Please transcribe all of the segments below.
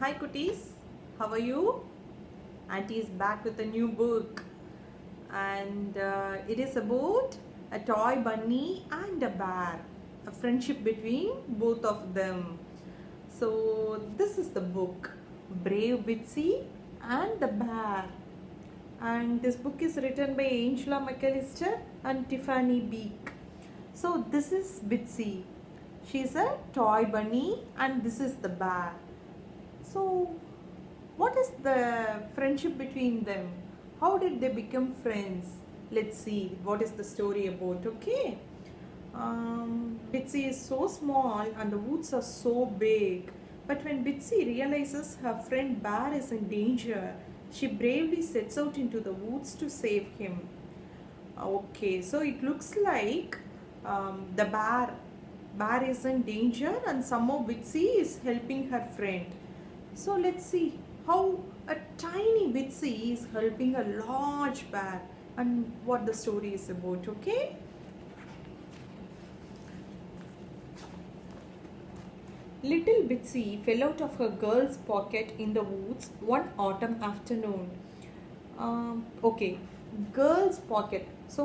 Hi cuties, how are you? Auntie is back with a new book, and it is about a toy bunny and a bear, a friendship between both of them. So, this is the book Brave Bitsy and the Bear, and this book is written by Angela McAllister and Tiffany Beak. So, this is Bitsy. She's a toy bunny, and this is the bear. So, what is the friendship between them? How did they become friends? Let's see what is the story about. Okay. Bitsy is so small and the woods are so big. But when Bitsy realizes her friend Bear is in danger, she bravely sets out into the woods to save him. Okay, so it looks like the bear is in danger and somehow Bitsy is helping her friend. So let's see how a tiny Bitsy is helping a large bear and what the story is about, okay? Little Bitsy fell out of her girl's pocket in the woods one autumn afternoon. Okay, girl's pocket. So,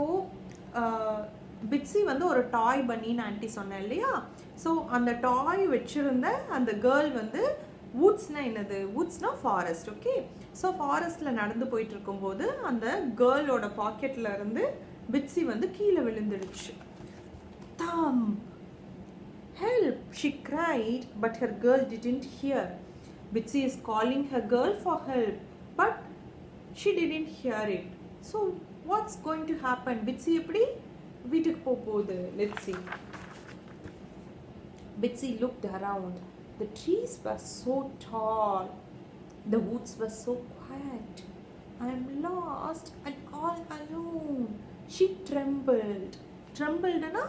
பிட்ஸி வந்து ஒரு டாய் பன்னின்னு anti சொன்னேன் இல்லையா. So அந்த டாய் வச்சுருந்த அந்த girl வந்து வூட்ஸ்னால் என்னது, வூட்ஸ்னால் forest. Okay, so ஃபாரஸ்ட்டில் நடந்து போயிட்டு இருக்கும்போது அந்த கேர்ளோட பாக்கெட்டில் இருந்து பிட்ஸி வந்து கீழே விழுந்துடுச்சு. தம் Help, she cried, but her girl didn't hear. Bitsy is calling her girl for help, but she didn't hear it. So, what's going to happen? Bitsy எப்படி வீட்டுக்கு போகுது? Let's see. Bitsy looked around. The trees were so tall. The woods were so quiet. I'm lost and all alone. She trembled. Trembledனா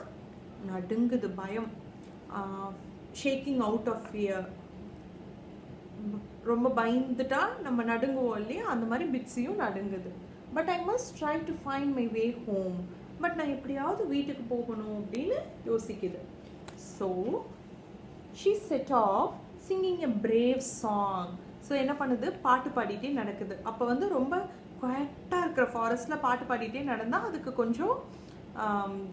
நடுங்குது, பயம். Shaking out of fear. ரொம்ப பயந்துட்டா நம்ம நடுங்குவோம் இல்லையா, அந்த மாதிரி பிட்ஸியும் நடுங்குது. But I must try to find my way home. But நான் எப்படியாவது வீட்டுக்கு போகணும் அப்படின்னு யோசிக்குது. So she set off singing a brave song. So என்ன பண்ணுது, பாட்டு பாடிட்டே நடக்குது. அப்போ வந்து ரொம்ப குவாய்ட்டாக இருக்கிற ஃபாரஸ்ட்டில் பாட்டு பாடிட்டே நடந்தால் அதுக்கு கொஞ்சம்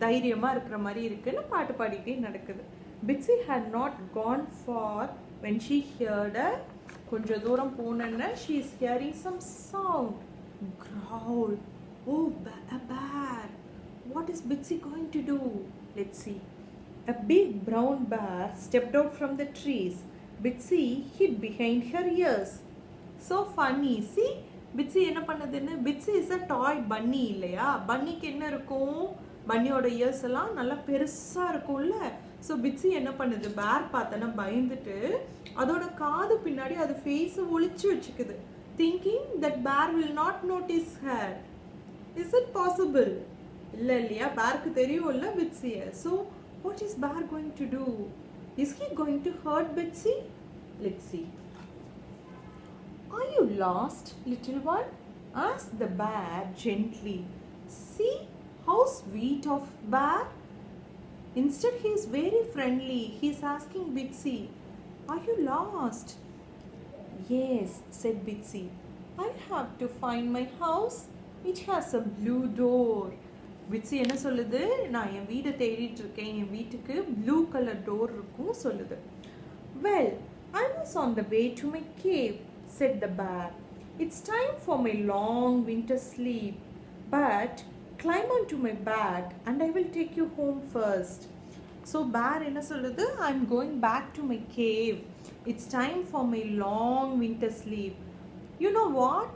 தைரியமாக இருக்கிற மாதிரி இருக்குன்னு பாட்டு பாடிட்டே நடக்குது. Bitsy had not gone far when she heard a கொஞ்ச தூரம் போனேன்னா she is hearing some sound. Growl. Oh, a bear. What is Bitsy going to do? Let's see. A big brown bear stepped out from the trees. Bitsy hid behind her ears. So funny. See, Bitsy என்ன பண்ணுதுன்னு, Bitsy is a toy bunny இல்லையா. பன்னிக்கு என்ன இருக்கும், பன்னியோட years எல்லாம் நல்லா பெருசாக இருக்கும்ல. So Bitsy என்ன பண்ணுது, பேர் பார்த்தோன்னா பயந்துட்டு அதோட காது பின்னாடி அது ஃபேஸை ஒளிச்சு வச்சுக்குது, thinking that bear will not notice her. Is it possible? இல்லை இல்லையா, பேருக்கு தெரியும்ல பிட்ஸியை. So what is bear going to do? Is he going to hurt Bitsy? Let's see. Are you lost, little one? Asked the bear gently. See how sweet of bear. Instead, he is very friendly. He is asking Bitsy, "Are you lost?" "Yes," said Bitsy. "I have to find my house. It has a blue door." Bitsy என்ன சொல்லுது, நான் என் வீடை தேடிட்டு இருக்கேன், என் வீட்டுக்கு blue colour door இருக்கும் சொல்லுது. "Well, I was on the way to my cave," said the bear. "It's time for my long winter sleep. But climb onto my back and I will take you home first." So bear என்ன சொல்லுது, I'm going back to my cave. It's time for my long winter sleep. You know what?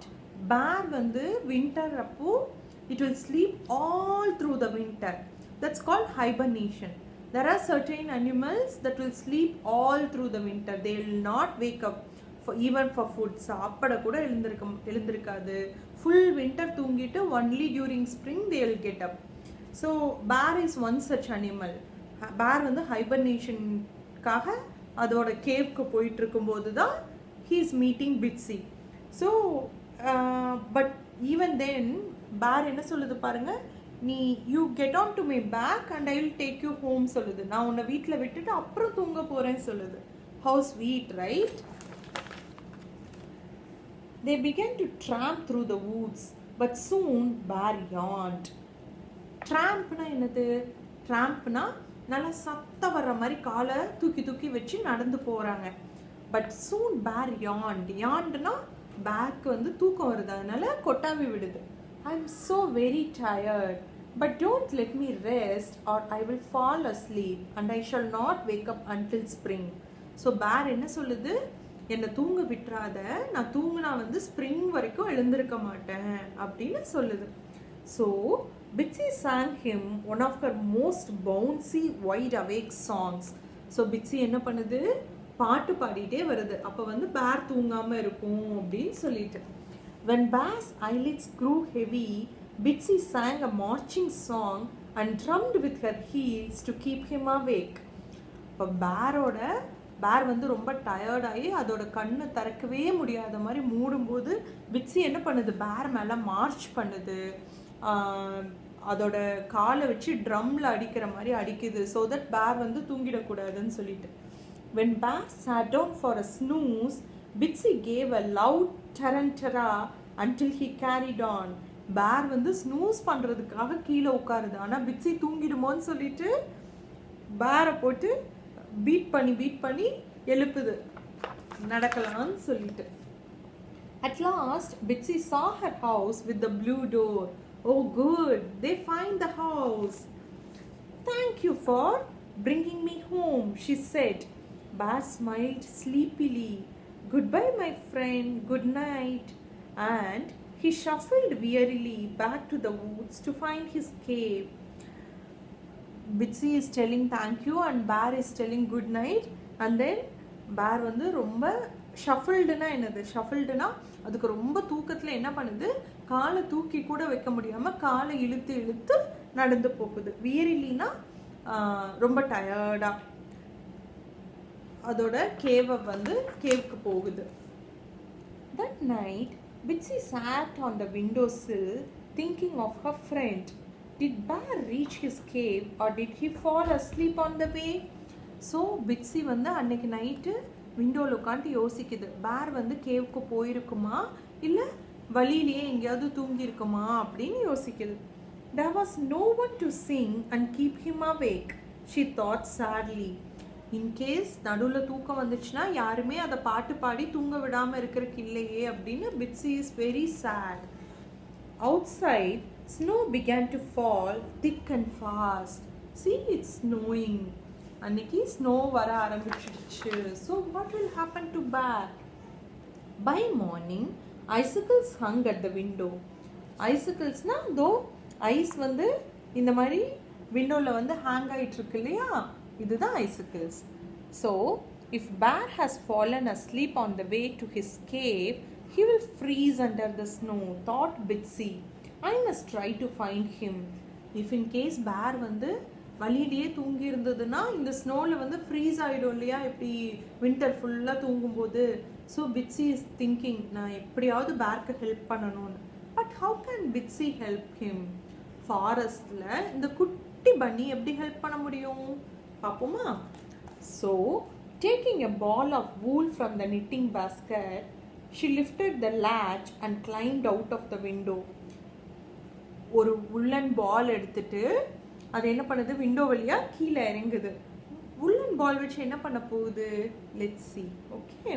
Bear வந்து winter அப்போ it will sleep all through the winter. That's called hibernation. There are certain animals that will sleep all through the winter. They will not wake up even for food. சாப்பிட கூட எழுந்திருக்காது. Full winter தூங்கிட்டு only during spring they will get up. So bear is one such animal. Bear வந்து ஹைபர்னேஷனுக்காக அதோட கேவ்க்கு போயிட்டு இருக்கும்போது தான் he is meeting Bitsy. So but even then bear என்ன சொல்லுது பாருங்க, நீ you get on to my back and I will take you home சொல்லுது. நான் உன்னை வீட்டில் விட்டுட்டு அப்புறம் தூங்க போகிறேன்னு சொல்லுது. How sweet, right? They began to tramp through the woods, but soon Bear yawned. ட்ராம்ப்னா என்னது? ட்ராம்ப்னா நல்லா சத்த வர்ற மாதிரி காலை தூக்கி தூக்கி வச்சு நடந்து போகிறாங்க. பட் சூன் பேர் யாண்ட்னா பேர்க்கு வந்து தூக்கம் வருது, அதனால கொட்டாவி விடுது. I am so very tired, but don't let me rest or I will fall asleep and I shall not wake up until spring. So bear என்ன சொல்லுது? என்னை தூங்க விட்டுறாத, நான் தூங்கினா வந்து ஸ்ப்ரிங் வரைக்கும் எழுந்திருக்க மாட்டேன் அப்படின்னு சொல்லுது. So Bitsy sang him one of her most bouncy wide awake songs. So Bitsy என்ன பண்ணுது? பாட்டு பாடிட்டே வருது. அப்போ வந்து பேர் தூங்காமல் இருக்கும் அப்படின்னு சொல்லிட்டு. When Bear's eyelids grew heavy, Bitsy sang a marching song and drummed with her heels to keep him awake. இப்போ பேர் வந்து ரொம்ப டயர்டாகி அதோட கண்ணை திறக்கவே முடியாத மாதிரி மூடும்போது பிட்ஸி என்ன பண்ணுது? பேர் மேலே மார்ச் பண்ணுது, அதோட காலை வச்சு ட்ரம்ல அடிக்கிற மாதிரி அடிக்குது. ஸோ தட் பேர் வந்து தூங்கிடக்கூடாதுன்னு சொல்லிட்டு. When Bear sat down for a snooze, Bitsy gave a loud tarantara until he carried on. பேர் வந்து ஸ்னூஸ் பண்ணுறதுக்காக கீழே உட்காருது, ஆனால் பிட்ஸி தூங்கிடுமோன்னு சொல்லிட்டு பேரை போட்டு பீட் பண்ணி எழுப்புது நடக்கலான்னு சொல்லிட்டு. At last, Bitsy saw her house with the blue door. Oh good, they find the house. Thank you for bringing me home, she said. Bear smiled sleepily. Goodbye, my friend, good night. And he shuffled wearily back to the woods to find his cave. Bitsy is telling thank you and Bear is telling good night. And then Bear வந்து ரொம்ப ஷஃபிள்டுனா என்னது? ஷஃபிள்டுனா அதுக்கு ரொம்ப தூக்கத்தில் என்ன பண்ணுது? காலை தூக்கி கூட வைக்க முடியாமல் காலை இழுத்து இழுத்து நடந்து போகுது. வியரிலினா ரொம்ப டயர்டாக அதோட கேவுக்கு போகுது. That night, Bitsy sat on the windowsill thinking of her friend. Did Bear reach his cave or did he fall asleep on the way? So Bitsy வந்து அன்னைக்கு நைட்டு விண்டோவில் உட்காந்து யோசிக்குது, பேர் வந்து கேவுக்கு போயிருக்குமா இல்லை வழியிலேயே எங்கேயாவது தூங்கியிருக்குமா அப்படின்னு யோசிக்குது. There was no one to sing and keep him awake, she thought sadly. In case நடுவில் தூக்கம் வந்துச்சுன்னா யாருமே அதை பாட்டு பாடி தூங்க விடாமல் இருக்கிறதுக்கு இல்லையே அப்படின்னு Bitsy is very sad. Outside, snow began to fall thick and fast. See, it's snowing. அன்னைக்கு ஸ்னோ வர ஆரம்பிச்சிடுச்சு. So what will happen to bear? By morning icicles hung at the window. ஐசிக்கிள்ஸ்னா தோ ஐஸ் வந்து இந்த மாதிரி விண்டோவில் வந்து ஹேங் ஆகிட்டு இருக்கு இல்லையா, இதுதான் icicles. So if bear has fallen asleep on the way to his cave, he will freeze under the snow, thought Bitsy. I must try to find him. If in case பேர் வந்து வழியிலேயே தூங்கி இருந்ததுன்னா இந்த ஸ்னோவில் வந்து ஃப்ரீஸ் ஆகிடும் இல்லையா, இப்படி வின்டர் ஃபுல்லாக தூங்கும்போது. ஸோ பிட்ஸி இஸ் திங்கிங், நான் எப்படியாவது பேர்க்கு ஹெல்ப் பண்ணணும்னு. But how can Bitsy help him? ஃபாரஸ்டில் இந்த குட்டி பன்னி எப்படி ஹெல்ப் பண்ண முடியும் பார்ப்போமா? So taking a ball of wool from the knitting basket, she lifted the latch and climbed out of the window. ஒரு உள்ளன் பால் எடுத்துட்டு அது என்ன பண்ணுது? விண்டோ வழியாக கீழே இறங்குது. உள்ளன் பால் வச்சு என்ன பண்ண போகுது? Let's see. Okay.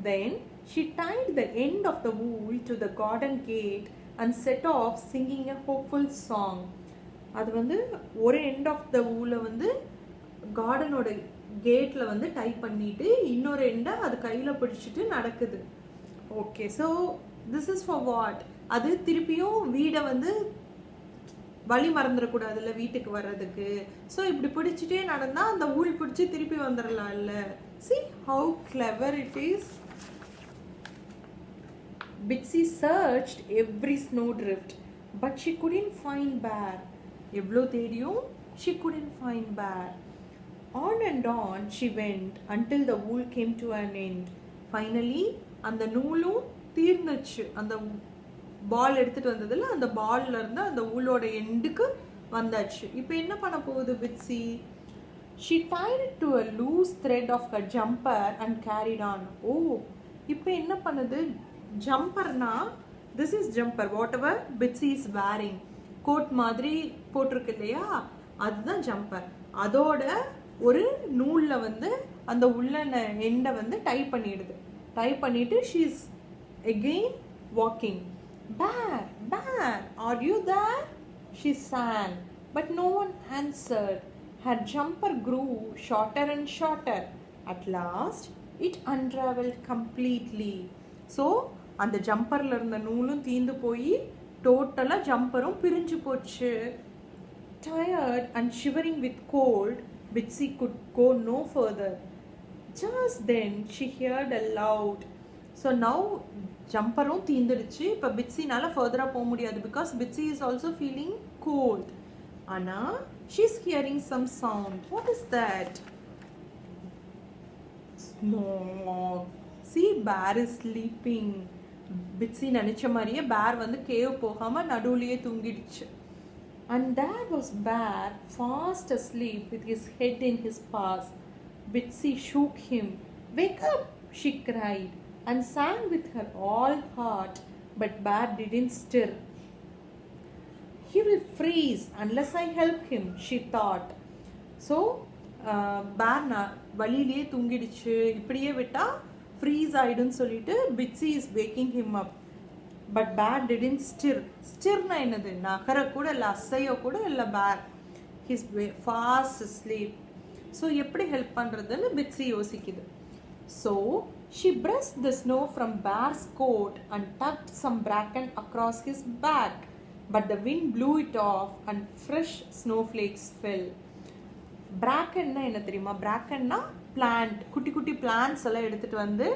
Then she tied the end of the wool to the garden gate and set off singing a hopeful song. அது வந்து ஒரு எண்ட் ஆஃப் த வூலை வந்து கார்டனோட கேட்டில் வந்து டைப் பண்ணிட்டு இன்னொரு எண்டை அது கையில் பிடிச்சிட்டு நடக்குது. Okay, so this is for what? அது திருப்பியும் வீடை வந்து வழி மறந்துடக்கூடாதுல்ல வீட்டுக்கு வர்றதுக்கு. ஸோ இப்படி பிடிச்சிட்டே நடந்தால் அந்த ஊல் பிடிச்சி திருப்பி வந்துடலாம் இல்லை. See how clever it is. Bitsy searched every snowdrift, but she couldn't find Bear. எவ்வளோ தேடியும் she couldn't find Bear. On and on she went until the wool came to an end. Finally, அந்த நூலும் தீர்ந்துச்சு. அந்த பால் எடுத்துகிட்டு வந்ததில் அந்த பால்ல இருந்து அந்த ஊலோட எண்டுக்கு வந்தாச்சு. இப்போ என்ன பண்ண போகுது பிட்ஸி? She tied it to a loose thread of her jumper and carried on. ஓ, இப்போ என்ன பண்ணுது? ஜம்பர்னா this is jumper whatever Bitsy is wearing. Coat மாதிரி போட்டிருக்கு இல்லையா, அதுதான் ஜம்பர். அதோட ஒரு நூலில் வந்து அந்த உள்ளன எண்டை வந்து டை பண்ணிடுது. டை பண்ணிட்டு she is again walking. Bear bear are you there she sang, but no one answered. Her jumper grew shorter and shorter. At last it unraveled completely. So அந்த ஜம்பர்ல இருந்த நூலும் தீந்து போய் டோட்டலா ஜம்பரும் பிரிஞ்சு போச்சு. Tired and shivering with cold, Bitsy could go no further. Just then she heard a loud. So now ஜம்பரும் தீந்துடுச்சு. இப்போ பிட்ஸினால ஃபர்தராக போக முடியாது because Bitsy is also feeling cold. ஆனால் she is hearing some sound. What is that? Snore. See bear is sleeping. Bitsy நினச்ச மாதிரியே பேர் வந்து cave போகாமல் நடுவுலையே தூங்கிடுச்சு. And there was Bear fast asleep with his head in his paws. Bitsy shook him. Wake up, she cried, and sang with her all heart, but Bear didn't stir. He will freeze unless I help him, she thought. So, Bear வலியிலே தூங்கிடுச்சு. இப்படியே விட்டா freeze ஆயிடுன்னு சொல்லிட்டு Bitsy is waking him up. But bear didn't stir. ஸ்டிர்னா என்னது? நகர கூட இல்லை, அசைய கூட இல்லை. Bear is fast sleep. So எப்படி ஹெல்ப் பண்ணுறதுன்னு பிட்ஸி யோசிக்குது. So she brushed the snow from Bear's coat and tucked some bracken across his back. But the wind blew it off and fresh snowflakes fell. Brackenna என்ன தெரியுமா? brackenna plant. குட்டி குட்டி plants எல்லாம் எடுத்துட்டு வந்து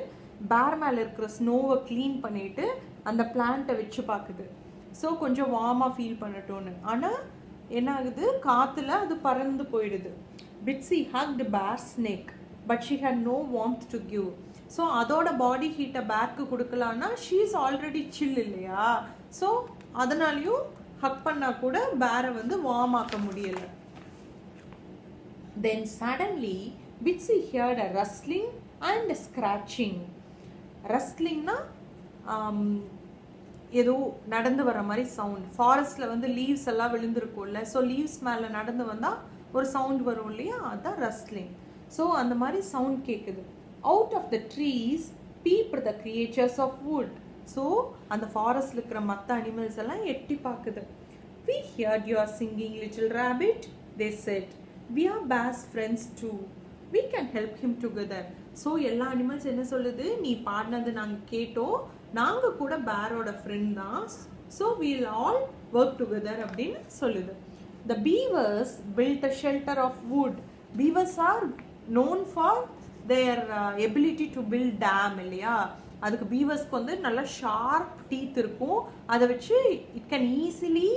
பேர் மேலே இருக்கிற ஸ்னோவை க்ளீன் பண்ணிட்டு அந்த பிளான்ட்டை வச்சு பார்க்குது. ஸோ கொஞ்சம் வார்மாக ஃபீல் பண்ணட்டோன்னு. ஆனால் என்ன ஆகுது? காற்றுல அது பறந்து போயிடுது. Bitsy hugged bear's neck but she had no warmth to give. So அதோட பாடி ஹீட்டை பேர்க்கு கொடுக்கலான்னா ஷீ இஸ் ஆல்ரெடி சில் இல்லையா? ஸோ அதனாலையும் ஹக் பண்ணால் கூட பேரை வந்து வார்ம் ஆக்க முடியலை. Then suddenly Bitsy heard a rustling and scratching. ரஸ்லிங்னா ஏதோ நடந்து வர மாதிரி சவுண்ட். ஃபாரஸ்ட்டில் வந்து லீவ்ஸ் எல்லாம் விழுந்துருக்கும்ல, ஸோ லீவ்ஸ் மேலே நடந்து வந்தால் ஒரு சவுண்ட் வரும் இல்லையா, அதுதான் ரஸ்லிங். ஸோ அந்த மாதிரி சவுண்ட் கேட்குது. Out of the trees peeped the creatures of wood. So அந்த ஃபாரஸ்ட்டில் இருக்கிற மற்ற அனிமல்ஸ் எல்லாம் எட்டி பார்க்குது. We heard you are singing, little rabbit, they said. We are Bear's friends too. We can help him together. So எல்லா animals என்ன சொல்லுது? நீ பாடினது நாங்கள் கேட்டோம், நாங்கள் கூட பேரோட ஃப்ரெண்ட் தான், so we'll all work together அப்படின்னு சொல்லுது. The beavers built a shelter of wood. Beavers are known for their ability to build dam இல்லையா? அதுக்கு பீவர்ஸ்க்கு வந்து நல்லா ஷார்ப் டீத் இருக்கும். அதை வச்சு it can easily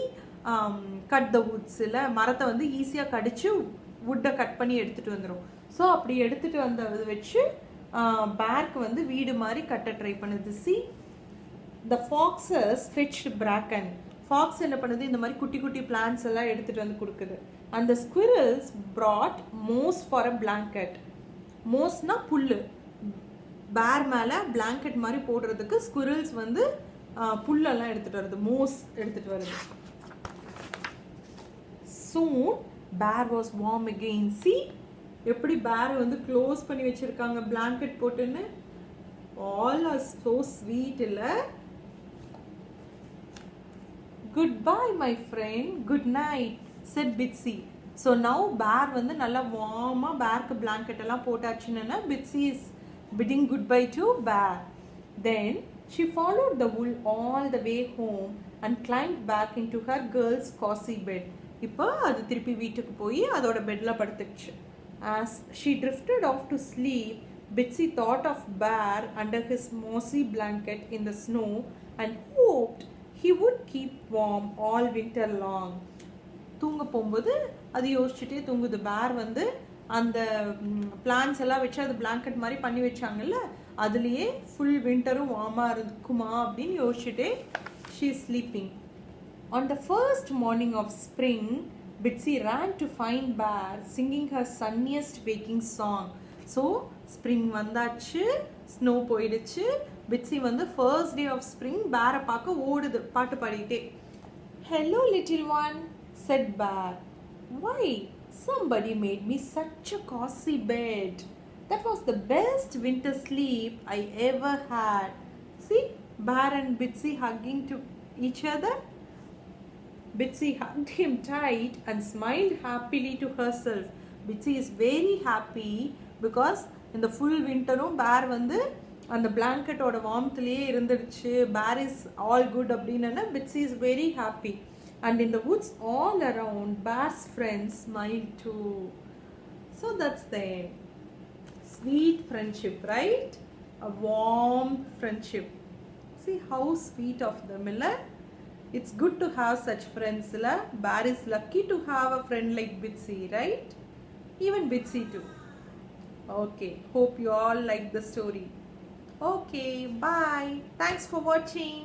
cut the Woods. இல்லை மரத்தை வந்து ஈஸியாக கடிச்சு வுட்டை கட் பண்ணி எடுத்துகிட்டு வந்துடும். ஸோ அப்படி எடுத்துகிட்டு வந்ததை வச்சு பேர்க்கு வந்து வீடு மாதிரி கட்ட ட்ரை பண்ணுது. See the foxes fetched bracken. Fox என்ன பண்ணுது? இந்த மாதிரி குட்டி குட்டி பிளான்ஸ் எல்லாம் எடுத்துகிட்டு வந்து கொடுக்குது. அந்த ஸ்குவிரல்ஸ் brought moss for a blanket. மோஸ்னா புல்லு. பேர் மேலே பிளாங்கெட் மாதிரி போடுறதுக்கு ஸ்குவிரல்ஸ் வந்து புல்லெல்லாம் எடுத்துகிட்டு வருது, மோஸ் எடுத்துகிட்டு வருது. Soon bear was warm again. See எப்படி பேர் வந்து க்ளோஸ் பண்ணி வச்சிருக்காங்க பிளாங்கெட் போட்டுன்னு. All are so sweet இல்லை? Goodbye my friend, good night, said Bitsy. So now bear வந்து நல்லா வார்மாக பேர்க்கு பிளாங்கெட் எல்லாம் போட்டாச்சுன்னா Bitsy is bidding goodbye to bear. Then she followed the wool all the way home and climbed back into her girl's cozy bed. இப்போ அது திருப்பி வீட்டுக்கு போய் அதோட பெட்டில் படுத்துடுச்சு. As she drifted off to sleep, Bitsy thought of Bear under his mossy blanket in the snow and hoped he would keep warm all winter long. தூங்க போகும்போது அது யோசிச்சுட்டே தூங்குது. பேர் வந்து அந்த பிளான்ஸ் எல்லாம் வச்சு அது பிளாங்கெட் மாதிரி பண்ணி வச்சாங்கல்ல, அதுலேயே ஃபுல் வின்டரும் வார்மாக இருக்குமா அப்படின்னு யோசிச்சுட்டே she is sleeping. On the first morning of spring, Bitsy ran to find Bear singing her sunniest waking song. So spring வந்தாச்சு, ஸ்னோ போயிடுச்சு. பிட்ஸி வந்து ஃபர்ஸ்ட் டே ஆஃப் ஸ்ப்ரிங் பேரை பார்க்க ஓடுது பாட்டு பாடிட்டே. ஹலோ லிட்டில் ஒன் செட் பேர், why somebody made me such a cozy bed. That was the best winter sleep I ever had. See, Bear and Bitsy hugging to each other. Bitsy hugged him tight and smiled happily to herself. Bitsy is very happy because in the full winter Bear வந்து அந்த பிளாங்கெட்டோட வார்ம்த்லயே இருந்துடுச்சு. Bear is all good அப்படின்னா Bitsy is very happy. And in the woods all around, Bear's friends smiled too. So that's the sweet friendship, right? A warm friendship. See how sweet of them, illa? It's good to have such friends, illa? Bear is lucky to have a friend like Bitsy, right? Even Bitsy too. Okay, hope you all like the story. Okay, bye. Thanks for watching.